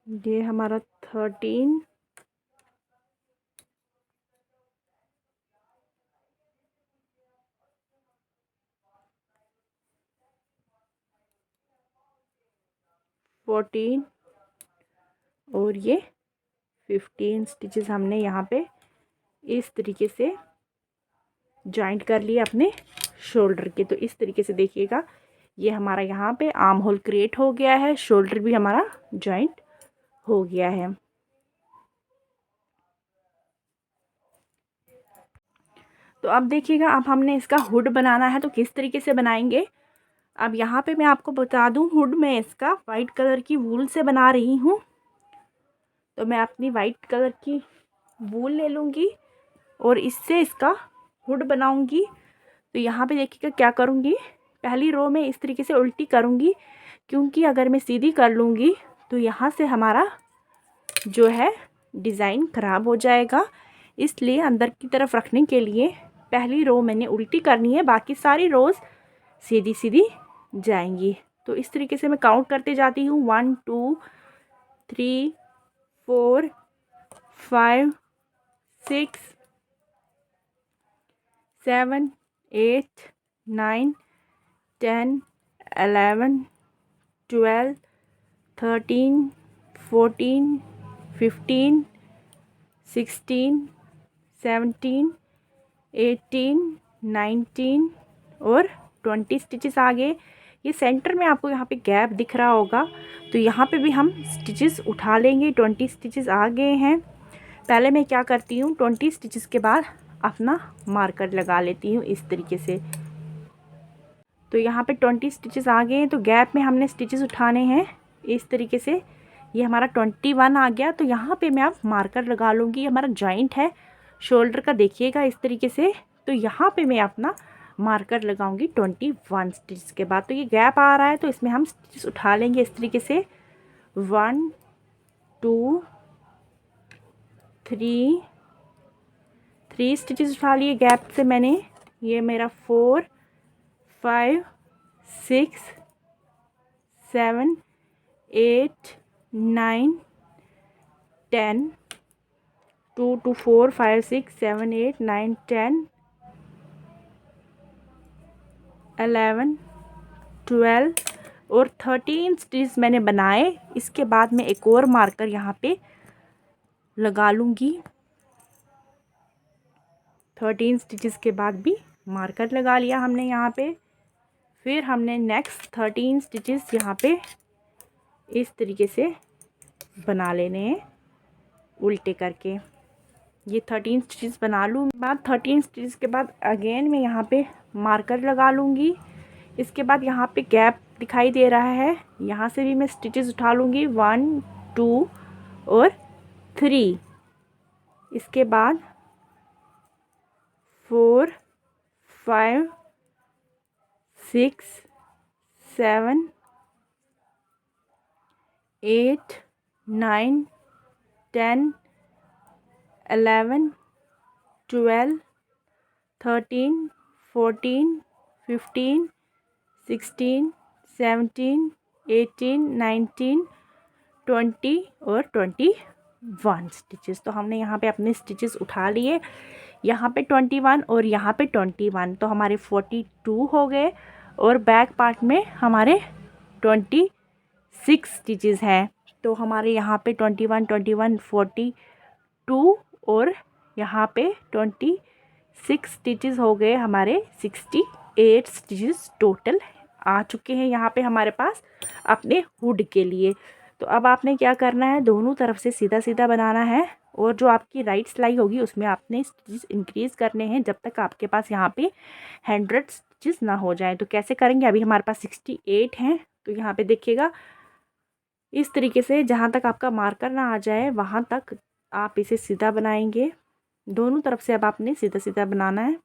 ये हमारा 13, फोर्टीन और ये 15 स्टिचेस हमने यहाँ पे इस तरीके से जॉइंट कर लिए अपने शोल्डर के। तो इस तरीके से देखिएगा, ये हमारा यहाँ पे आर्म होल क्रिएट हो गया है, शोल्डर भी हमारा जॉइंट हो गया है। तो अब देखिएगा, अब हमने इसका हुड बनाना है, तो किस तरीके से बनाएंगे। अब यहाँ पे मैं आपको बता दूँ, हुड मैं इसका वाइट कलर की वूल से बना रही हूँ। तो मैं अपनी वाइट कलर की वूल ले लूँगी और इससे इसका हुड बनाऊँगी। तो यहाँ पे देखिएगा क्या करूँगी, पहली रो में इस तरीके से उल्टी करूँगी, क्योंकि अगर मैं सीधी कर लूँगी तो यहाँ से हमारा जो है डिज़ाइन ख़राब हो जाएगा। इसलिए अंदर की तरफ रखने के लिए पहली रो मैंने उल्टी करनी है, बाकी सारी रोज़ सीधी सीधी जाएंगी। तो इस तरीके से मैं काउंट करते जाती हूँ, 1 2 3 4 5 6 7 8 9 10 11 12 13 14 15 16 17 18 19 और 20 स्टिचेस आ गए। ये सेंटर में आपको यहाँ पे गैप दिख रहा होगा, तो यहाँ पे भी हम स्टिचेस उठा लेंगे। 20 स्टिचेस आ गए हैं। पहले मैं क्या करती हूँ, 20 स्टिचेस के बाद अपना मार्कर लगा लेती हूँ इस तरीके से। तो यहाँ पे 20 स्टिचेस आ गए हैं, तो गैप में हमने स्टिचेस उठाने हैं इस तरीके से। ये हमारा 21 आ गया, तो यहाँ पे मैं अब मार्कर लगा लूँगी। हमारा जॉइंट है शोल्डर का, देखिएगा इस तरीके से। तो यहाँ पे मैं अपना मार्कर लगाऊंगी 21 स्टिच के बाद। तो ये गैप आ रहा है, तो इसमें हम स्टिचेस उठा लेंगे इस तरीके से। 1 2 3 स्टिचेस उठा लिए गैप से मैंने। ये मेरा 4 5 6 7 8 9 10 2 2 4 5 6 7 8 9 10 11 12 और 13 स्टिच मैंने बनाए। इसके बाद मैं एक और मार्कर यहाँ पे लगा लूँगी। 13 स्टिचेस के बाद भी मार्कर लगा लिया हमने यहाँ पे। फिर हमने नेक्स्ट 13 स्टिचेस यहाँ पे इस तरीके से बना लेने हैं उल्टे करके। ये 13 स्टिचेस बना लूँ। बाद 13 स्टिचेस के बाद अगेन मैं यहाँ पे मार्कर लगा लूँगी। इसके बाद यहाँ पे गैप दिखाई दे रहा है, यहाँ से भी मैं स्टिचेस उठा लूँगी 1 2 और 3। इसके बाद 4 5 6 7 8 9 10 11 12 13 14 15 16 17 18 19 20 और 21 स्टिचेस। तो हमने यहाँ पे अपने स्टिचेस उठा लिए, यहाँ पे 21 और यहाँ पे 21, तो हमारे 42 हो गए। और बैक पार्ट में हमारे 26 स्टिचेस हैं। तो हमारे यहाँ पे 21 21 42 और यहाँ पे 26 स्टिचेस हो गए, हमारे 68 स्टिचेस टोटल आ चुके हैं यहाँ पे हमारे पास अपने हुड के लिए। तो अब आपने क्या करना है, दोनों तरफ से सीधा सीधा बनाना है, और जो आपकी राइट सिलाई होगी उसमें आपने स्टिचेस इंक्रीज़ करने हैं जब तक आपके पास यहाँ पे 100 स्टिचेस ना हो जाए। तो कैसे करेंगे, अभी हमारे पास 68 हैं। तो यहाँ पे देखिएगा इस तरीके से, जहाँ तक आपका मार्कर ना आ जाए वहाँ तक आप इसे सीधा बनाएंगे। दोनों तरफ से अब आपने सीधा सीधा बनाना है।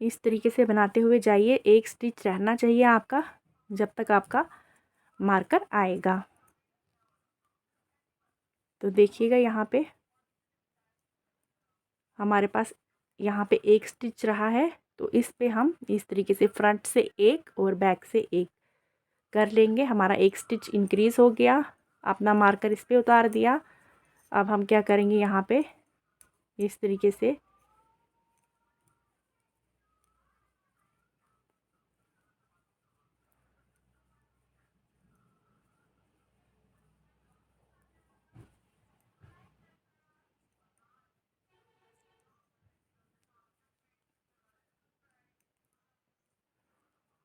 इस तरीके से बनाते हुए जाइए, एक स्टिच रहना चाहिए आपका जब तक आपका मार्कर आएगा। तो देखिएगा यहाँ पे हमारे पास यहाँ पे एक स्टिच रहा है, तो इस पे हम इस तरीके से फ्रंट से एक और बैक से एक कर लेंगे। हमारा एक स्टिच इंक्रीज़ हो गया। अपना मार्कर इस पे उतार दिया। अब हम क्या करेंगे, यहाँ पे इस तरीके से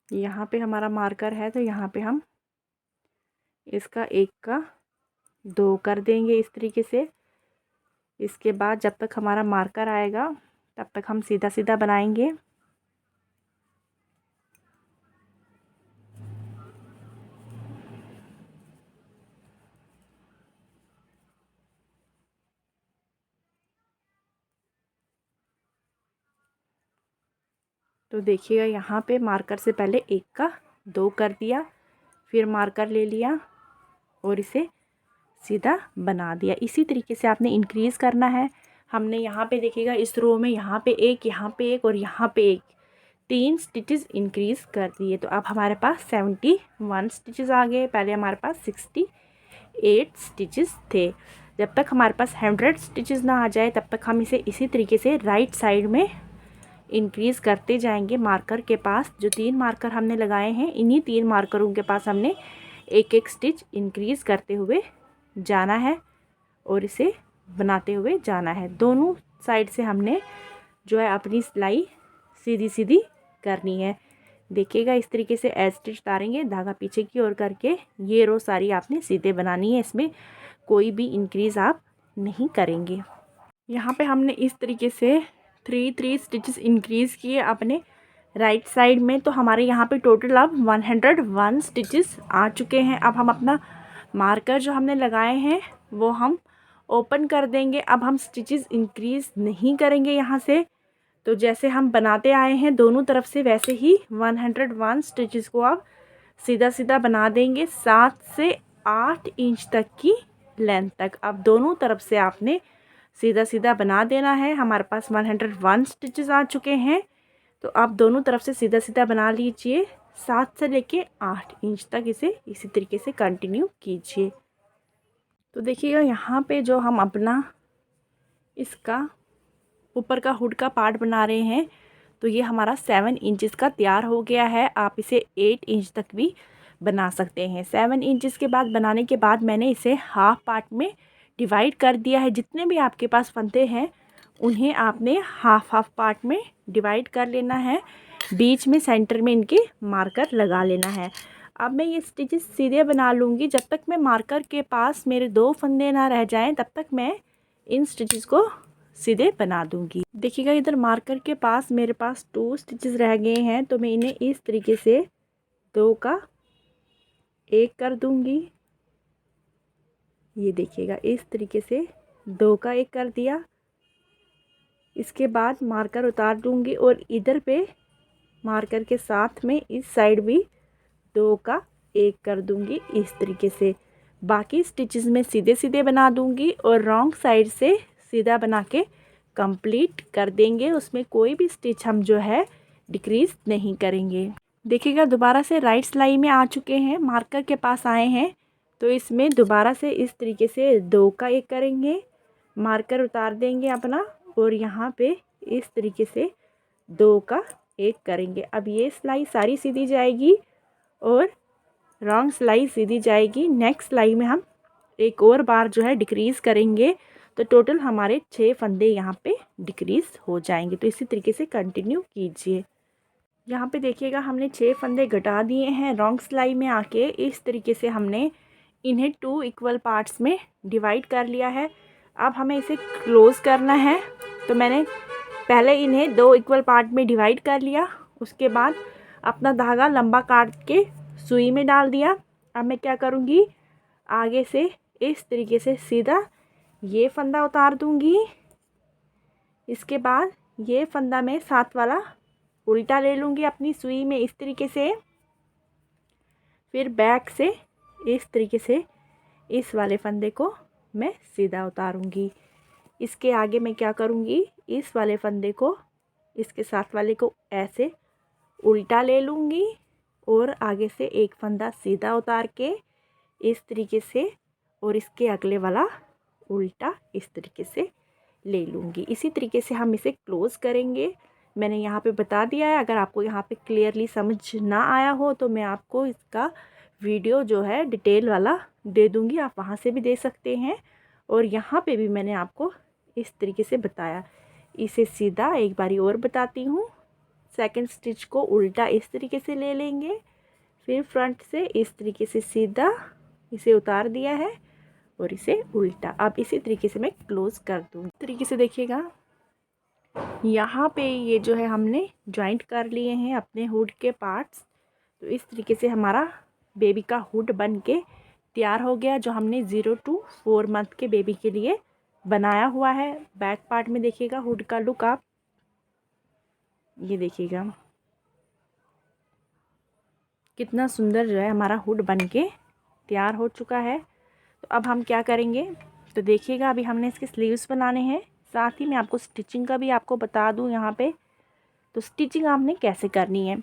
यहाँ पे हमारा मार्कर है, तो यहाँ पे हम इसका 1 का 2 कर देंगे इस तरीके से। इसके बाद जब तक हमारा मार्कर आएगा तब तक हम सीधा सीधा बनाएंगे। तो देखिएगा यहाँ पे मार्कर से पहले 1 का 2 कर दिया, फिर मार्कर ले लिया और इसे सीधा बना दिया। इसी तरीके से आपने इंक्रीज़ करना है। हमने यहाँ पे देखिएगा इस रो में यहाँ पे एक, यहाँ पे एक और यहाँ पे एक, 3 स्टिचेस इंक्रीज़ कर दिए। तो अब हमारे पास 71 स्टिचेस आ गए। पहले हमारे पास 68 स्टिचेस थे। जब तक हमारे पास 100 स्टिचेस ना आ जाए तब तक हम इसे इसी तरीके से राइट साइड में इंक्रीज़ करते जाएंगे। मार्कर के पास जो 3 मार्कर हमने लगाए हैं, इन्हीं 3 मार्करों के पास हमने एक एक स्टिच इंक्रीज़ करते हुए जाना है और इसे बनाते हुए जाना है। दोनों साइड से हमने जो है अपनी सिलाई सीधी सीधी करनी है। देखिएगा इस तरीके से एज स्टिच उतारेंगे, धागा पीछे की ओर करके ये रो सारी आपने सीधे बनानी है। इसमें कोई भी इंक्रीज़ आप नहीं करेंगे। यहाँ पे हमने इस तरीके से 3 स्टिचेस इंक्रीज़ किए अपने राइट साइड में। तो हमारे यहाँ पे टोटल अब 101 स्टिचेस आ चुके हैं। अब हम अपना मार्कर जो हमने लगाए हैं वो हम ओपन कर देंगे। अब हम स्टिचेस इंक्रीज़ नहीं करेंगे यहाँ से। तो जैसे हम बनाते आए हैं दोनों तरफ से, वैसे ही 101 स्टिचेस को आप सीधा सीधा बना देंगे 7 से 8 इंच तक की लेंथ तक। अब दोनों तरफ से आपने सीधा सीधा बना देना है। हमारे पास 101 स्टिचेस आ चुके हैं। तो आप दोनों तरफ से सीधा सीधा बना लीजिए 7 से लेके 8 इंच तक। इसे इसी तरीके से कंटिन्यू कीजिए। तो देखिएगा यहाँ पे जो हम अपना इसका ऊपर का हुड का पार्ट बना रहे हैं, तो ये हमारा 7 इंचेस का तैयार हो गया है। आप इसे 8 इंच तक भी बना सकते हैं। 7 इंचेस के बाद बनाने के बाद मैंने इसे हाफ पार्ट में डिवाइड कर दिया है। जितने भी आपके पास फंदे हैं उन्हें आपने हाफ हाफ पार्ट में डिवाइड कर लेना है। बीच में सेंटर में इनके मार्कर लगा लेना है। अब मैं ये स्टिचेस सीधे बना लूँगी। जब तक मैं मार्कर के पास मेरे 2 फंदे ना रह जाएं तब तक मैं इन स्टिचेस को सीधे बना दूँगी। देखिएगा इधर मार्कर के पास मेरे पास 2 स्टिचेस रह गए हैं, तो मैं इन्हें इस तरीके से 2 का 1 कर दूँगी। ये देखिएगा इस तरीके से 2 का 1 कर दिया। इसके बाद मार्कर उतार दूँगी और इधर पे मार्कर के साथ में इस साइड भी 2 का 1 कर दूँगी इस तरीके से। बाकी स्टिचेस में सीधे सीधे बना दूँगी और रॉन्ग साइड से सीधा बना के कंप्लीट कर देंगे। उसमें कोई भी स्टिच हम जो है डिक्रीज़ नहीं करेंगे। देखिएगा दोबारा से राइट सिलाई में आ चुके हैं, मार्कर के पास आए हैं। तो इसमें दोबारा से इस तरीके से 2 का 1 करेंगे, मार्कर उतार देंगे अपना और यहाँ पे इस तरीके से 2 का 1 करेंगे। अब ये सिलाई सारी सीधी जाएगी और रॉन्ग सिलाई सीधी जाएगी। नेक्स्ट सिलाई में हम एक और बार जो है डिक्रीज़ करेंगे, तो टोटल हमारे 6 फंदे यहाँ पे डिक्रीज़ हो जाएंगे। तो इसी तरीके से कंटिन्यू कीजिए। यहाँ पे देखिएगा हमने 6 फंदे घटा दिए हैं। रॉन्ग सिलाई में आके इस तरीके से हमने इन्हें 2 इक्वल पार्ट्स में डिवाइड कर लिया है। अब हमें इसे क्लोज़ करना है। तो मैंने पहले इन्हें 2 इक्वल पार्ट में डिवाइड कर लिया, उसके बाद अपना धागा लंबा काट के सुई में डाल दिया। अब मैं क्या करूँगी, आगे से इस तरीके से सीधा ये फंदा उतार दूँगी। इसके बाद ये फंदा मैं साथ वाला उल्टा ले लूँगी अपनी सुई में इस तरीके से। फिर बैक से इस तरीके से इस वाले फंदे को मैं सीधा उतारूँगी। इसके आगे मैं क्या करूँगी, इस वाले फंदे को इसके साथ वाले को ऐसे उल्टा ले लूँगी और आगे से एक फंदा सीधा उतार के इस तरीके से, और इसके अगले वाला उल्टा इस तरीके से ले लूँगी। इसी तरीके से हम इसे क्लोज़ करेंगे। मैंने यहाँ पे बता दिया है। अगर आपको यहाँ पे क्लियरली समझ ना आया हो तो मैं आपको इसका वीडियो जो है डिटेल वाला दे दूँगी, आप वहाँ से भी दे सकते हैं। और यहाँ पे भी मैंने आपको इस तरीके से बताया। इसे सीधा एक बारी और बताती हूँ। सेकंड स्टिच को उल्टा इस तरीके से ले लेंगे, फिर फ्रंट से इस तरीके से सीधा इसे उतार दिया है और इसे उल्टा। अब इसी तरीके से मैं क्लोज़ कर दूँगी। इस तरीके से देखिएगा, यहाँ पे ये जो है हमने जॉइंट कर लिए हैं अपने हुड के पार्ट्स। तो इस तरीके से हमारा बेबी का हुड बन के तैयार हो गया, जो हमने 0 to 4 मंथ के बेबी के लिए बनाया हुआ है। बैक पार्ट में देखिएगा हुड का लुक, आप ये देखिएगा कितना सुंदर जो है हमारा हुड बन के तैयार हो चुका है। तो अब हम क्या करेंगे, तो देखिएगा अभी हमने इसके स्लीव्स बनाने हैं। साथ ही मैं आपको स्टिचिंग का भी आपको बता दूं यहाँ पे। तो स्टिचिंग आपने कैसे करनी है,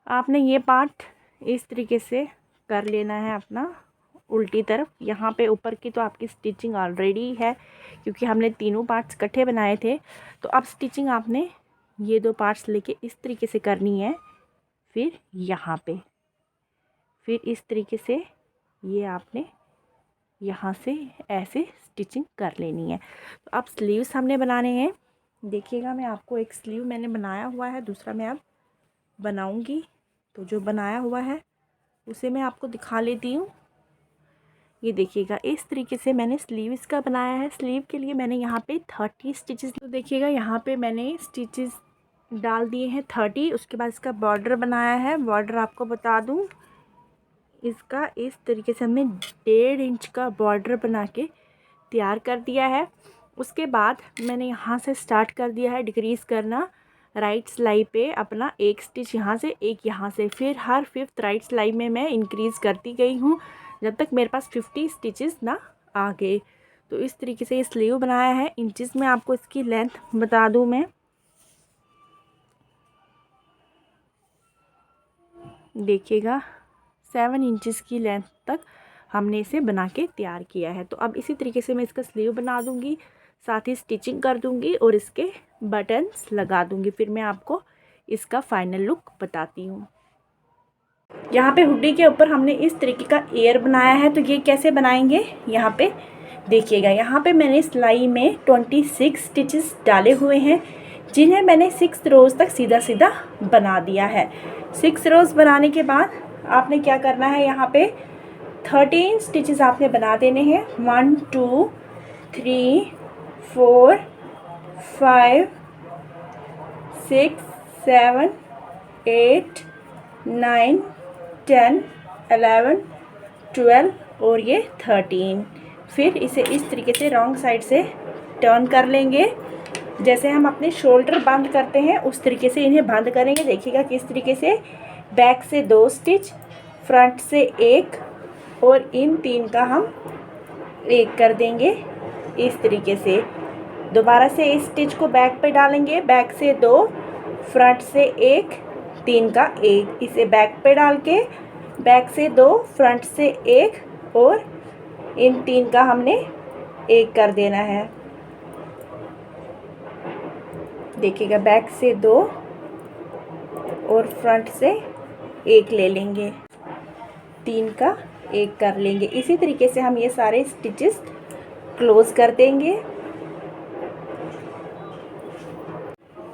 आपने ये पार्ट इस तरीके से कर लेना है अपना उल्टी तरफ। यहाँ पे ऊपर की तो आपकी स्टिचिंग ऑलरेडी है, क्योंकि हमने तीनों पार्ट्स इकट्ठे बनाए थे। तो अब स्टिचिंग आपने ये 2 पार्ट्स लेके इस तरीके से करनी है। फिर यहाँ पे फिर इस तरीके से ये आपने यहाँ से ऐसे स्टिचिंग कर लेनी है। तो अब स्लीव्स हमने बनाने हैं। देखिएगा मैं आपको एक स्लीव मैंने बनाया हुआ है, दूसरा मैं अब बनाऊंगी। तो जो बनाया हुआ है उसे मैं आपको दिखा लेती हूँ। ये देखिएगा इस तरीके से मैंने स्लीव इसका बनाया है। स्लीव के लिए मैंने यहाँ पे 30 स्टिचेस, तो देखिएगा यहाँ पे मैंने स्टिचेस डाल दिए हैं 30। उसके बाद इसका बॉर्डर बनाया है। बॉर्डर आपको बता दूँ, इसका इस तरीके से हमने 1.5 इंच का बॉर्डर बना के तैयार कर दिया है। उसके बाद मैंने यहाँ से स्टार्ट कर दिया है डिक्रीज़ करना। राइट सिलाई पे अपना एक स्टिच यहाँ से, एक यहाँ से, फिर हर 5th राइट सिलाई में मैं इंक्रीज़ करती गई हूँ जब तक मेरे पास 50 स्टिचेस ना आ गए। तो इस तरीके से ये स्लीव बनाया है। इंचेस में आपको इसकी लेंथ बता दूँ मैं, देखिएगा 7 इंचेस की लेंथ तक हमने इसे बना के तैयार किया है। तो अब इसी तरीके से मैं इसका स्लीव बना दूंगी, साथ ही स्टिचिंग कर दूंगी और इसके बटन्स लगा दूंगी। फिर मैं आपको इसका फाइनल लुक बताती हूँ। यहाँ पे हुडी के ऊपर हमने इस तरीके का एयर बनाया है। तो ये कैसे बनाएंगे, यहाँ पे देखिएगा। यहाँ पे मैंने सिलाई में 26 स्टिचेस डाले हुए हैं, जिन्हें मैंने 6 रोज़ तक सीधा सीधा बना दिया है। 6 रोज़ बनाने के बाद आपने क्या करना है, यहाँ पे 13 स्टिचेस आपने बना देने हैं। 1 2 3 4 5 6 7 8 9 10 11 12 और ये 13। फिर इसे इस तरीके से रॉन्ग साइड से टर्न कर लेंगे। जैसे हम अपने शोल्डर बंद करते हैं उस तरीके से इन्हें बंद करेंगे। देखिएगा किस तरीके से, बैक से 2 स्टिच, फ्रंट से 1 और इन 3 का हम 1 कर देंगे इस तरीके से। दोबारा से इस स्टिच को बैक पे डालेंगे, बैक से 2, फ्रंट से 1, 3 का 1। इसे बैक पे डाल के बैक से 2, फ्रंट से 1 और इन 3 का हमने 1 कर देना है। देखिएगा बैक से 2 और फ्रंट से 1 ले लेंगे, 3 का 1 कर लेंगे। इसी तरीके से हम ये सारे स्टिचेस क्लोज कर देंगे।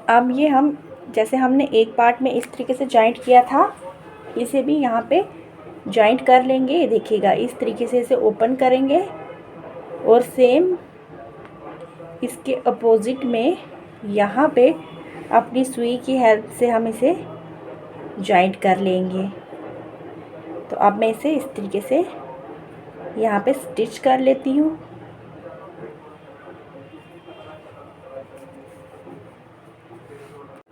अब ये हम जैसे हमने एक पार्ट में इस तरीके से जॉइंट किया था, इसे भी यहाँ पे जॉइंट कर लेंगे। देखिएगा इस तरीके से इसे ओपन करेंगे और सेम इसके अपोजिट में यहाँ पे अपनी सुई की हेल्प से हम इसे जॉइंट कर लेंगे। तो अब मैं इसे इस तरीके से यहाँ पे स्टिच कर लेती हूँ।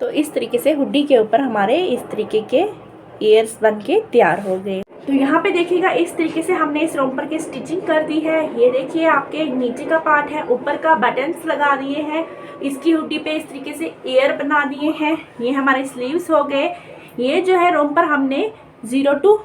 तो इस तरीके से हुडी के ऊपर हमारे इस तरीके के ईयर्स बन के तैयार हो गए। तो यहाँ पे देखिएगा इस तरीके से हमने इस रोम्पर की स्टिचिंग कर दी है। ये देखिए आपके नीचे का पार्ट है, ऊपर का बटन्स लगा दिए हैं, इसकी हुडी पे इस तरीके से एयर बना दिए हैं। ये हमारे स्लीव्स हो गए। ये जो है रोम्पर हमने 0 to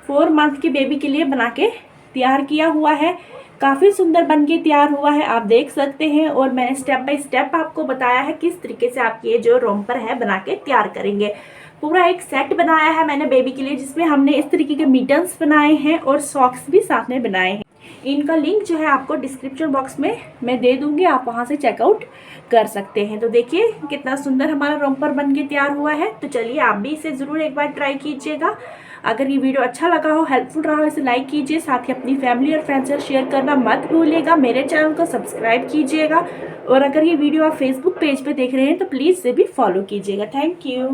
4 मंथ के बेबी के लिए बना के तैयार किया हुआ है। काफ़ी सुंदर बन के तैयार हुआ है, आप देख सकते हैं। और मैंने स्टेप बाय स्टेप आपको बताया है किस तरीके से आप ये जो रोम्पर है बना के तैयार करेंगे। पूरा एक सेट बनाया है मैंने बेबी के लिए, जिसमें हमने इस तरीके के मिटन्स बनाए हैं और सॉक्स भी साथ में बनाए हैं। इनका लिंक जो है आपको डिस्क्रिप्शन बॉक्स में मैं दे दूंगी, आप वहां से चेकआउट कर सकते हैं। तो देखिए कितना सुंदर हमारा रोम्पर बन के तैयार हुआ है। तो चलिए आप भी इसे ज़रूर एक बार ट्राई कीजिएगा। अगर ये वीडियो अच्छा लगा हो, हेल्पफुल रहा हो, इसे लाइक कीजिए, साथ ही अपनी फैमिली और फ्रेंड्स से शेयर करना मत भूलिएगा। मेरे चैनल को सब्सक्राइब कीजिएगा और अगर ये वीडियो आप फेसबुक पेज पे देख रहे हैं तो प्लीज़ इसे भी फॉलो कीजिएगा। Thank you.